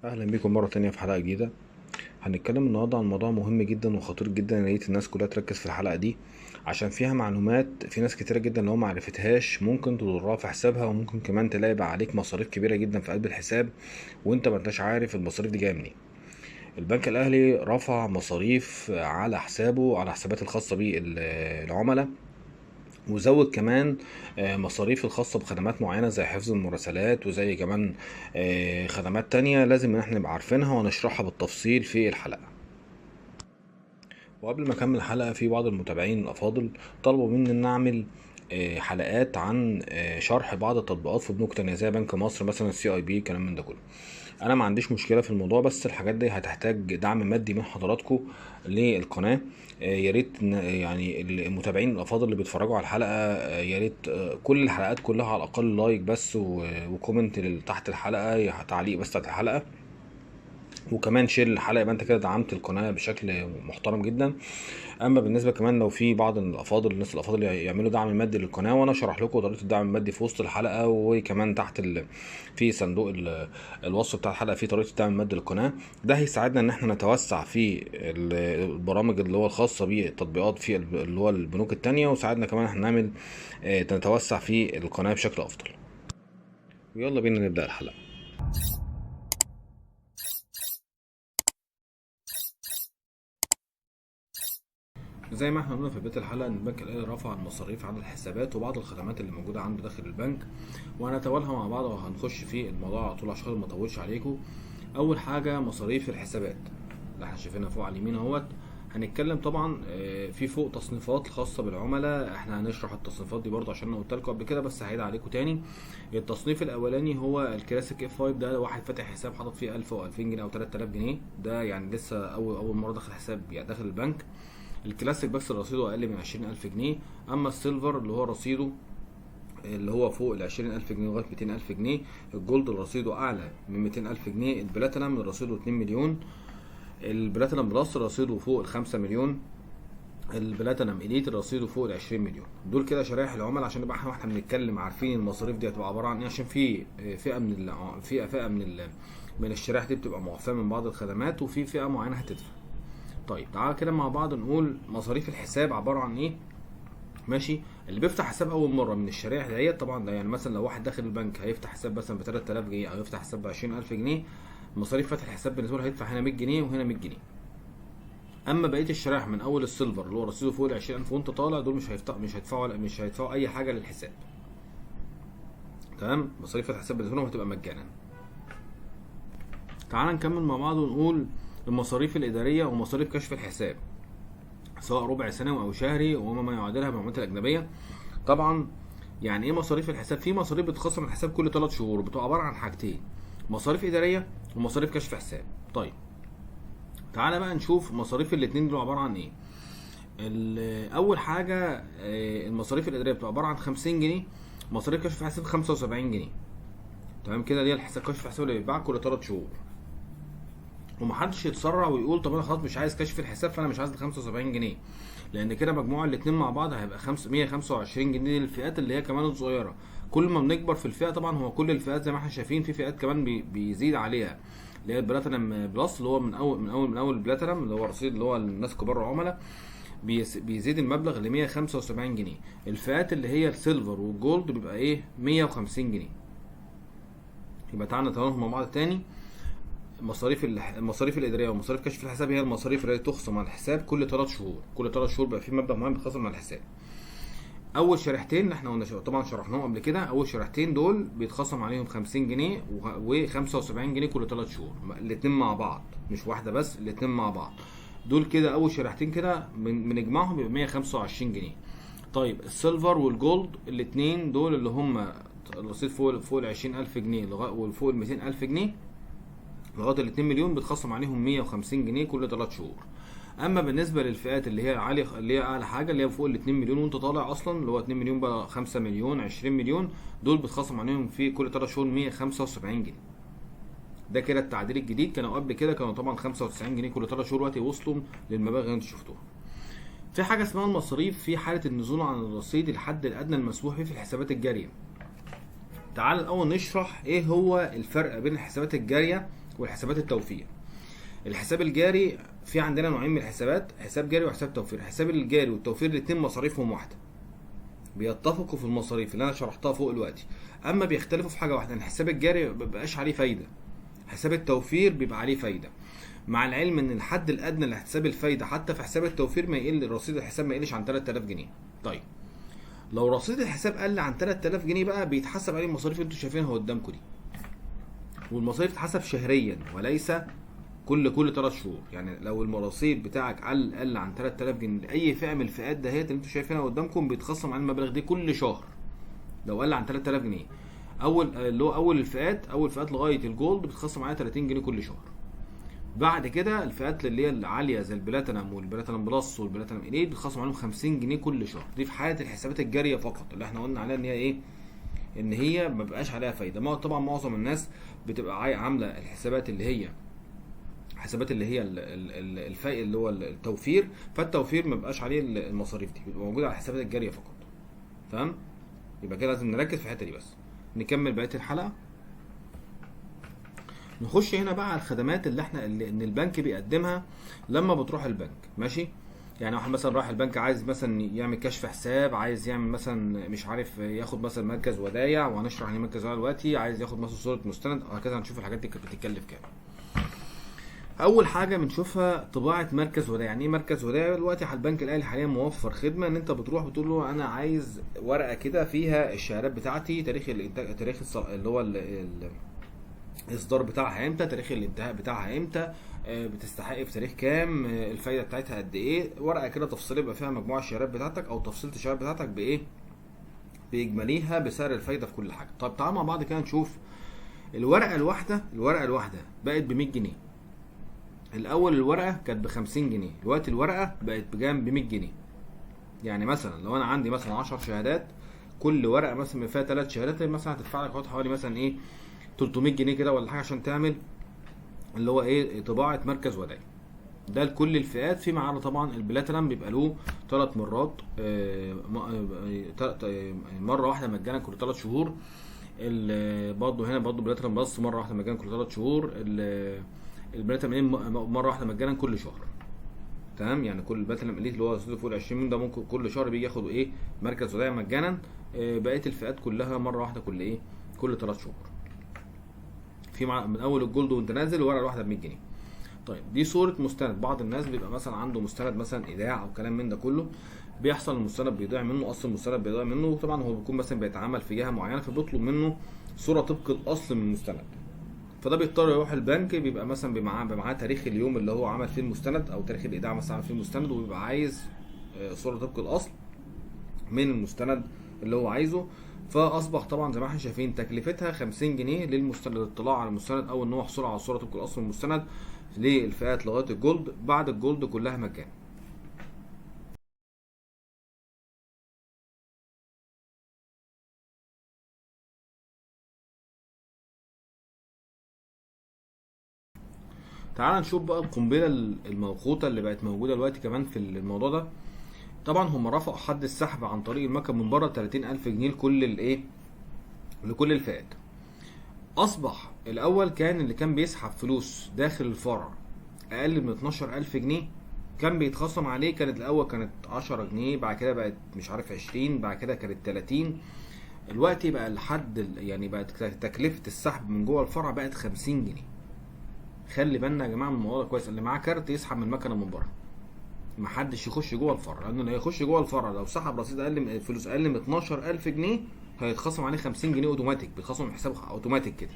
اهلا بيكم مره تانية في حلقه جديده. هنتكلم النهارده عن موضوع مهم جدا وخطير جدا، يا ريت الناس كلها تركز في الحلقه دي عشان فيها معلومات في ناس كتيره جدا لو ما عرفتهاش ممكن تضرها في حسابها، وممكن كمان تلاقي بقى عليك مصاريف كبيره جدا في قلب الحساب وانت ما انتش عارف المصاريف دي جايه منين. البنك الاهلي رفع مصاريف على حسابه، على حسابات الخاصه بالعملاء، وزود كمان مصاريف الخاصة بخدمات معينة زي حفظ المراسلات، وزي كمان خدمات تانية لازم ان احنا نبقى عارفينها ونشرحها بالتفصيل في الحلقة. وقبل ما اكمل الحلقة، في بعض المتابعين الافاضل طلبوا مني ان اعمل حلقات عن شرح بعض التطبيقات في بنوك تانية زي بنك مصر مثلا، CIB، كلام من ده كله. انا ما عنديش مشكله في الموضوع، بس الحاجات دي هتحتاج دعم مادي من حضراتكم للقناه. يا ريت يعني المتابعين الافاضل اللي بيتفرجوا على الحلقه، يا ريت كل الحلقات كلها على الاقل لايك بس وكومنت تحت الحلقه، تعليق بس تحت الحلقه، وكمان شير الحلقه، يبقى انت كده دعمت القناه بشكل محترم جدا. اما بالنسبه كمان لو في بعض الناس الافاضل يعملوا دعم مادي للقناه، وانا اشرح لكم طريقه الدعم المادي في وسط الحلقه، وكمان تحت في صندوق الوصف بتاع الحلقه في طريقه الدعم المادي للقناه. ده هيساعدنا ان احنا نتوسع في البرامج اللي هو الخاصه بالتطبيقات في اللي هو البنوك التانية، وساعدنا كمان احنا نعمل نتوسع في القناه بشكل افضل. ويلا بينا نبدا الحلقه. زي ما احنا قلنا في بداية الحلقة ان البنك الاهلي رفع المصاريف عن الحسابات وبعض الخدمات اللي موجودة عنده داخل البنك، وهنتوالها مع بعض وهنخش في الموضوع على طول عشان ما اطولش عليكم. اول حاجة مصاريف الحسابات اللي احنا شايفينها فوق على اليمين اهوت. هنتكلم طبعا في فوق تصنيفات خاصة بالعملاء، احنا هنشرح التصنيفات دي برضه عشان انا قلت لكم قبل كده بس هعيد عليكم تاني. التصنيف الاولاني هو الكلاسيك اف 5، ده واحد فاتح حساب حاطط فيه 1000 او 2000 جنيه او 3000 جنيه، ده يعني لسه اول مرة داخل حساب يعني داخل البنك. الكلاسيك بس رصيده اقل من 20000 جنيه. اما السيلفر اللي هو رصيده اللي هو فوق ال 20000 جنيه لغايه 200000 جنيه. الجولد اللي رصيده اعلى من 200000 جنيه. البلاتينم اللي رصيده 2 مليون. البلاتينم بلس رصيده فوق ال 5 مليون. البلاتينم اليت رصيده فوق ال 20 مليون. دول كده شرائح العملاء عشان نبقى احنا بنتكلم عارفين المصاريف دي هتبقى عباره عن ايه، عشان في فئه من الشرائح دي بتبقى معفاه من بعض الخدمات، وفي فئه معينه هتدفع. طيب تعالى كده مع بعض نقول مصاريف الحساب عباره عن ايه. ماشي. اللي بيفتح حساب اول مره من الشرائح ديت طبعا، ده يعني مثلا لو واحد داخل البنك هيفتح حساب مثلا ب 3000 جنيه او يفتح حساب ب 20000 جنيه، مصاريف فتح الحساب بالنسبه له هيدفع هنا 100 جنيه وهنا 100 جنيه. اما بقيه الشرائح من اول السيلفر اللي هو رصيده فوق ال 20000 وانت طالع، دول مش هيدفعوا اي حاجه للحساب. تمام. مصاريف فتح الحساب بالنسبه لهم هتبقى مجانا. تعال نكمل مع بعض ونقول المصاريف الاداريه ومصاريف كشف الحساب، سواء ربع سنوي او شهري وما يعادلها بالعملات الاجنبيه. طبعا يعني ايه مصاريف الحساب؟ في مصاريف بتخصم من الحساب كل 3 شهور، بتبقى عباره عن حاجتين: مصاريف اداريه ومصاريف كشف حساب. طيب تعالى بقى نشوف مصاريف الاثنين دول عباره عن ايه. اول حاجه المصاريف الاداريه بتبقى عباره عن 50 جنيه. مصاريف كشف حساب 75 جنيه. تمام كده، دي الحساب كشف حساب اللي بيتباع كل 3 شهور. ومحدش يتسرع ويقول طب انا خلاص مش عايز كشف الحساب فانا مش عايز ال 75 جنيه، لان كده مجموع الاثنين مع بعض هيبقى 125 جنيه للفئات اللي هي كمان الصغيره. كل ما بنكبر في الفئه طبعا، هو كل الفئات زي ما احنا شايفين، في فئات كمان بيزيد عليها اللي هي البلاتينم بلس، اللي هو من اول البلاتينم اللي هو رصيد اللي هو الناس كبار العملاء، بيزيد المبلغ ل 175 جنيه. الفئات اللي هي السيلفر والجولد بيبقى ايه 150 جنيه. يبقى تعالى نتناولهم مع بعض تاني. المصاريف الاداريه ومصاريف كشف الحساب هي المصاريف اللي تخصم على الحساب كل 3 شهور. كل 3 شهور بقى في مبلغ معين بيتخصم على الحساب. اول شريحتين اللي احنا طبعا شرحناهم قبل كده، اول شريحتين دول بيتخصم عليهم 50 جنيه و75 جنيه كل 3 شهور، الاثنين مع بعض مش واحده بس، الاثنين مع بعض. دول كده اول شريحتين كده بنجمعهم بيبقى 125 جنيه. طيب السيلفر والجولد الاثنين دول اللي هم الرصيد فوق ال 20000 جنيه وفوق ال 200000 جنيه لغايه ال 2 مليون بتخصم عليهم 150 جنيه كل 3 شهور. اما بالنسبه للفئات اللي هي عاليه، اللي هي اعلى حاجه، اللي هي فوق ال 2 مليون وانت طالع اصلا، اللي هو 2 مليون بقى 5 مليون 20 مليون، دول بتخصم عليهم في كل 3 شهور 175 جنيه. ده كده التعديل الجديد. كانوا قبل كده كانوا طبعا 95 جنيه كل 3 شهور، دلوقتي وصلوا للمبالغ اللي انتوا شفتوها. في حاجه اسمها المصاريف في حاله النزول عن الرصيد الحد الادنى المسموح به في الحسابات الجاريه. تعال الاول نشرح ايه هو الفرق بين الحسابات الجاريه والحسابات التوفير. الحساب الجاري في عندنا نوعين من الحسابات، حساب جاري وحساب توفير. الحساب الجاري والتوفير الاثنين مصاريفهم واحده، بيتفقوا في المصاريف اللي انا شرحتها فوق دلوقتي، اما بيختلفوا في حاجه واحده، ان الحساب الجاري ما بيبقاش عليه فايده، حساب التوفير بيبقى عليه فايده. مع العلم ان الحد الادنى لحساب الفايده حتى في حساب التوفير ما يقل، رصيد الحساب ما يقلش عن 3000 جنيه. طيب لو رصيد الحساب قل عن 3000 جنيه بقى بيتحسب عليه المصاريف اللي انتوا شايفينها قدامكم دي، والمصاريف تتحسب شهريا وليس كل 3 شهور. يعني لو الرصيد بتاعك قل عن 3000 جنيه اي فئه من الفئات دهيت اللي انتوا شايفينها قدامكم بيتخصم عن المبلغ ده كل شهر. لو قل عن 3000 جنيه اللي هو اول فئات لغايه الجولد بتخصم عليها 30 جنيه كل شهر. بعد كده الفئات اللي هي العاليه زي البلاتينم والبلاتينم بلس والبلاتينم اليت بتخصم عليهم 50 جنيه كل شهر. دي في حاله الحسابات الجاريه فقط اللي احنا قلنا عليها ان هي ايه، ان هي ما بقاش عليها فايده. ما طبعا معظم الناس بتبقى عامله الحسابات اللي هي الفائق اللي هو التوفير، فالتوفير ما بقاش عليه المصاريف دي، بيبقى موجود على الحسابات الجاريه فقط. تمام؟ يبقى كده لازم نركز في الحته دي بس. نكمل بقيه الحلقه. نخش هنا بقى على الخدمات اللي احنا ان البنك بيقدمها لما بتروح البنك. ماشي؟ يعني واحد مثلا راح البنك عايز مثلا يعمل كشف حساب، عايز يعمل مثلا مش عارف ياخد مثلا مركز ودايع، وهنشرح يعني مركز ودايع دلوقتي، عايز ياخد مثلا صوره مستند وهكذا. هنشوف الحاجات دي كانت بتتكلف كام. اول حاجه بنشوفها طباعه مركز ودايع. يعني ايه مركز ودايع؟ دلوقتي على البنك الاهلي حاليا موفر خدمه ان انت بتروح بتقول له انا عايز ورقه كده فيها الشهادات بتاعتي، تاريخ الانتاج، تاريخ اللي هو الاصدار بتاعها امتى، تاريخ الانتهاء بتاعها امتى، بتستحق في تاريخ كام، الفايده بتاعتها قد ايه. ورقه كده تفصيليه يبقى فيها مجموع الشهادات بتاعتك او تفصيله الشهادات بتاعتك بايه، باجماليها بسعر الفايده في كل حاجه. طب تعالوا مع بعض كده نشوف الورقه الواحده بقت ب 100 جنيه. الاول الورقه كانت ب 50 جنيه، دلوقتي الورقه بقت بكام؟ ب 100 جنيه. يعني مثلا لو انا عندي مثلا 10 شهادات، كل ورقه مثلا فيها 3 شهادات، مثلا هتدفع لك حوالي مثلا ايه 300 جنيه كده ولا حاجه عشان تعمل اللي هو ايه طباعه مركز ودايع. ده لكل الفئات، فيما عدا طبعا البلاتينم بيبقى له 3 مرات، مره واحده مجانا كل 3 شهور. برضه هنا برضه بلاتينم بس مره واحده مجانا كل 3 شهور. البلاتينم مره واحده مجانا كل شهر. تمام؟ يعني كل البلاتينم اليت اللي هو فوق ال 20 ده ممكن كل شهر بيجي ياخد ايه مركز ودايع مجانا. بقيه الفئات كلها مره واحده كل 3 شهور. في من اول الجولد وانت نازل الورقه الواحده ب 100 جنيه. طيب دي صوره مستند. بعض الناس بيبقى مثلا عنده مستند مثلا ايداع او كلام من ده كله، بيحصل المستند بيضيع منه، اصل المستند بيضيع منه، وطبعا هو بيكون مثلا بيتعامل في جهه معينه فبيطلب منه صوره طبق الاصل من المستند، فده بيضطر يروح البنك، بيبقى مثلا معاه تاريخ اليوم اللي هو عمل فيه المستند او تاريخ الايداع مثلا عمل فيه المستند، وبيبقى عايز صوره طبق الاصل من المستند اللي هو عايزه. فاصبح طبعا زي ما احنا شايفين تكلفتها 50 جنيه للاطلاع على المستند او ان هو حصول على صوره طبق الاصل من المستند للفئات لغايه الجولد. بعد الجولد كلها مجان. تعال نشوف بقى القنبله الموقوته اللي بقت موجوده دلوقتي كمان في الموضوع ده. طبعا هم رفعوا حد السحب عن طريق المكن من بره 30000 جنيه لكل الفئات. اصبح الاول كان اللي كان بيسحب فلوس داخل الفرع اقل من 12000 جنيه كان بيتخصم عليه. كانت الاول كانت 10 جنيه، بعد كده بقت مش عارف 20، بعد كده كانت 30. دلوقتي بقى يعني بقت تكلفه السحب من جوه الفرع بقت 50 جنيه. خلي بالنا يا جماعه من الموضوع ده كويس. اللي معاه كارت يسحب من المكنه من بره، محدش يخش جوه الفرع، لانه اللي هيخش جوه الفرع لو سحب رصيد فلوس اقل من 12000 جنيه هيتخصم عليه 50 جنيه اوتوماتيك، بيتخصم من حسابه اوتوماتيك كده.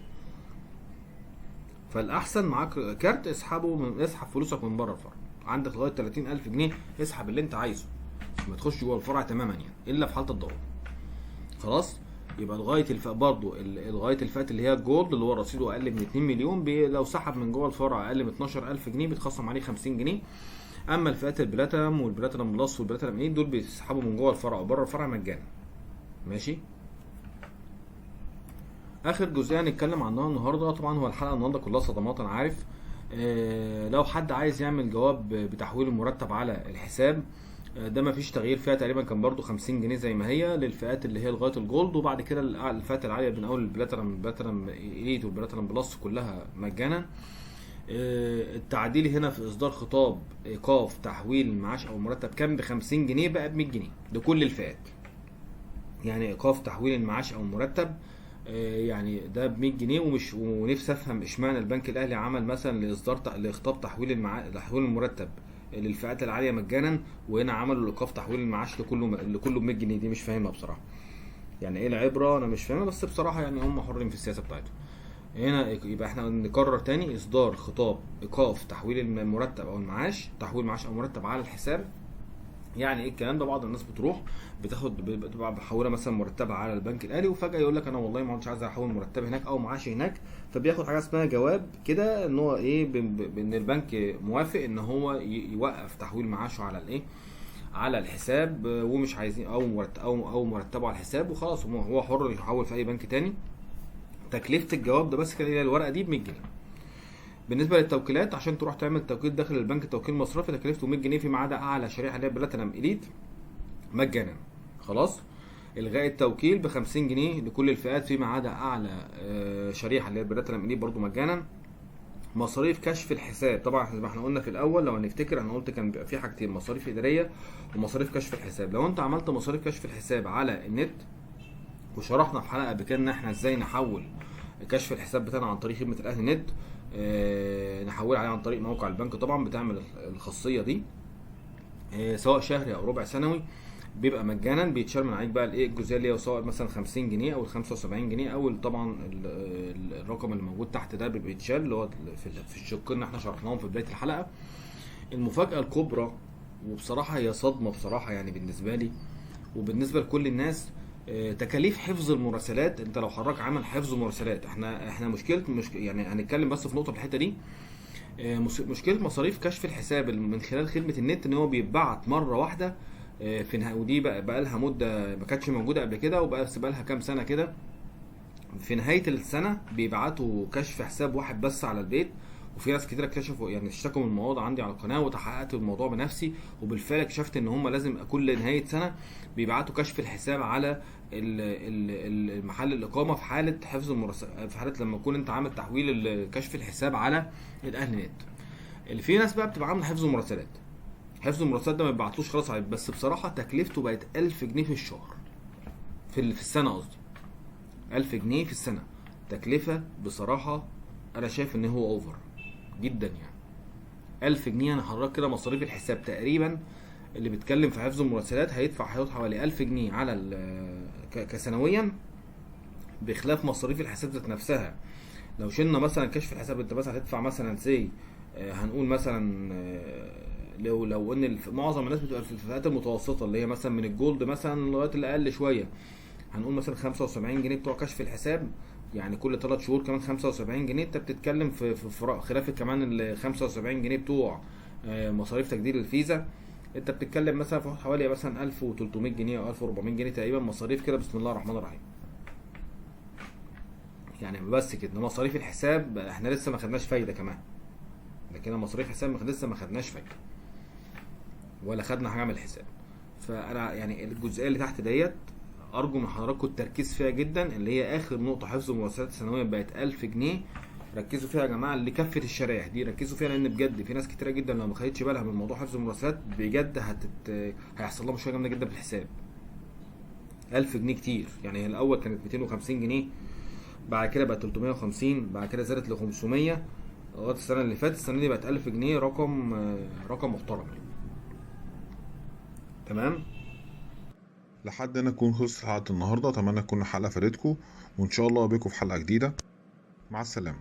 فالاحسن معاك كارت اسحب فلوسك من بره الفرع. عندك لغايه 30000 جنيه اسحب اللي انت عايزه، ما تخش جوه الفرع تماما يعني، الا في حاله الضروره. خلاص؟ يبقى لغايه الفئه برضه لغايه الفئات اللي هي الجولد اللي هو رصيده اقل من 2 مليون لو سحب من جوه الفرع اقل من 12000 جنيه بيتخصم عليه 50 جنيه. اما الفئات البلاتينم والبلاتينم بلس والبلاتينم ايه دول بيسحبوا من جوه الفرع وبره الفرع مجانا. ماشي؟ اخر جزئيه هنتكلم عنها النهارده، طبعا هو الحلقه النهارده كلها صدمات انا عارف. لو حد عايز يعمل جواب بتحويل المرتب على الحساب ده مفيش تغيير فيها تقريبا، كان برضو 50 جنيه زي ما هي للفئات اللي هي لغايه الجولد، وبعد كده الفئات العاليه من اول البلاتينم ايليت والبلاتينم بلس كلها مجانا. التعديل هنا في اصدار خطاب ايقاف تحويل المعاش او المرتب كان ب 50 جنيه بقى ب 100 جنيه لكل الفئات. يعني ايقاف تحويل المعاش او المرتب يعني ده ب 100 جنيه. ونفسي افهم اشمعنى البنك الاهلي عمل مثلا لخطاب تحويل المرتب للفئات العاليه مجانا، وهنا عملوا ايقاف تحويل المعاش لكله ب 100 جنيه. دي مش فاهمها بصراحه، يعني ايه العبره انا مش فاهمها، بس بصراحه يعني هم حرين في السياسه بتاعتهم. هنا يبقى احنا نكرر تاني: اصدار خطاب ايقاف تحويل المرتب او المعاش، تحويل معاش او مرتب على الحساب. يعني ايه الكلام ده؟ بعض الناس بتروح بتبقى محوله مثلا مرتبها على البنك الاهلي، وفجاه يقول لك انا والله ما كنتش عايز احول مرتبي هناك او معاشي هناك، فبياخد حاجه اسمها جواب كده ان هو ايه، بان البنك موافق ان هو يوقف تحويل معاشه على الايه، على الحساب، ومش عايزين او مرتبه على الحساب وخلاص، هو حر يحول في اي بنك تاني. تكلفه الجواب ده بس كده هي الورقه دي ب 100 جنيه. بالنسبه للتوكيلات، عشان تروح تعمل توكيل داخل البنك توكيل مصرفي تكلفته 100 جنيه فيما عدا اعلى شريحه اللي هي بلاتينم اليت مجانا. خلاص. الغاء التوكيل ب 50 جنيه لكل الفئات فيما عدا اعلى شريحه اللي هي بلاتينم اليت برضو مجانا. مصاريف كشف الحساب، طبعا زي ما احنا قلنا في الاول لو هنفتكر انا قلت كان بيبقى في حاجتين: مصاريف اداريه ومصاريف كشف الحساب. لو انت عملت مصاريف كشف الحساب على النت، وشرحنا في حلقه قبل كده ان احنا ازاي نحول كشف الحساب بتاعنا عن طريق خدمه الاهلي نت، نحول عليه عن طريق موقع البنك، طبعا بتعمل الخاصيه دي سواء شهري او ربع سنوي بيبقى مجانا. بيتشال من عليك بقى الايه الجزئيه اللي هي سواء مثلا 50 جنيه او 75 جنيه او طبعا الرقم اللي موجود تحت ده بيتشال، اللي هو في الشقين اللي احنا شرحناهم في بدايه الحلقه. المفاجاه الكبرى، وبصراحه هي صدمه بصراحه يعني بالنسبه لي وبالنسبه لكل الناس، تكاليف حفظ المراسلات. انت لو حضرتك عمل حفظ مراسلات، احنا مشكله يعني هنتكلم بس في نقطه في الحته دي. مشكله مصاريف كشف الحساب من خلال خدمه النت ان هو بيتبعت مره واحده ودي بقى لها مده ما كانتش موجوده قبل كده، بقى لها كام سنه كده. في نهايه السنه بيبعتوا كشف حساب واحد بس على البيت، وفي ناس كتير اكتشفوا يعني اشتكوا من الموضوع ده عندي على القناه، وتحققت الموضوع بنفسي، وبالفعل اكتشفت ان هم لازم كل نهايه سنه بيبعتوا كشف الحساب على المحل الاقامه في حاله حفظ في حاله لما تكون انت عامل تحويل كشف الحساب على الاهلي نت. اللي في ناس بقى بتبقى عامله حفظ مراسلات، حفظ المراسلات ده ما بيبعتلوش خلاص عليه، بس بصراحه تكلفته بقت 1000 جنيه في الشهر، في السنه قصدي 1000 جنيه في السنه. تكلفه بصراحه انا شايف ان هو اوفر جدا يعني. 1000 جنيه انا حضرتك كده مصاريف الحساب تقريبا اللي بيتكلم في حفظ المراسلات هيدفع حوالي 1000 جنيه على كسنويا، بخلاف مصاريف الحساب ذات نفسها. لو شلنا مثلا كشف الحساب، انت مثلا هتدفع مثلا هنقول مثلا لو ان معظم الناس بتبقى في الفئات المتوسطه اللي هي مثلا من الجولد مثلا لغايه الاقل شويه، هنقول مثلا 75 جنيه بتوع كشف الحساب، يعني كل 3 شهور كمان 75 جنيه. انت بتتكلم في خلاف كمان ال 75 جنيه بتوع مصاريف تجديد الفيزا، انت بتتكلم مثلا في حوالي مثلا 1300 جنيه او 1400 جنيه تقريبا مصاريف كده. بسم الله الرحمن الرحيم. يعني بس كده مصاريف الحساب احنا لسه ما خدناش فايده كمان، ده كده مصاريف حساب لسه ما خدناش فايده ولا خدنا حاجه من الحساب. فانا يعني الجزئيه اللي تحت ديت ارجو من حضراتكم التركيز فيها جدا، اللي هي اخر نقطه: حفظ المراسلات السنويه بقت 1000 جنيه. ركزوا فيها يا جماعه، اللي كفه الشرايح دي ركزوا فيها، لان بجد في ناس كتيره جدا لو ما خدتش بالها من موضوع حفظ المراسلات بجد هيحصل لها مشكله جامده جدا في الحساب. 1000 جنيه كتير يعني. هي الاول كانت 250 جنيه، بعد كده بقت 350، بعد كده زادت ل 500 لغايه السنه اللي فاتت. السنه دي بقت 1000 جنيه، رقم محترم. تمام. لحد هنا تكون خلصت حلقة النهاردة. أتمنى تكون الحلقة فادتكم، وإن شاء الله بكم في حلقة جديدة. مع السلامة.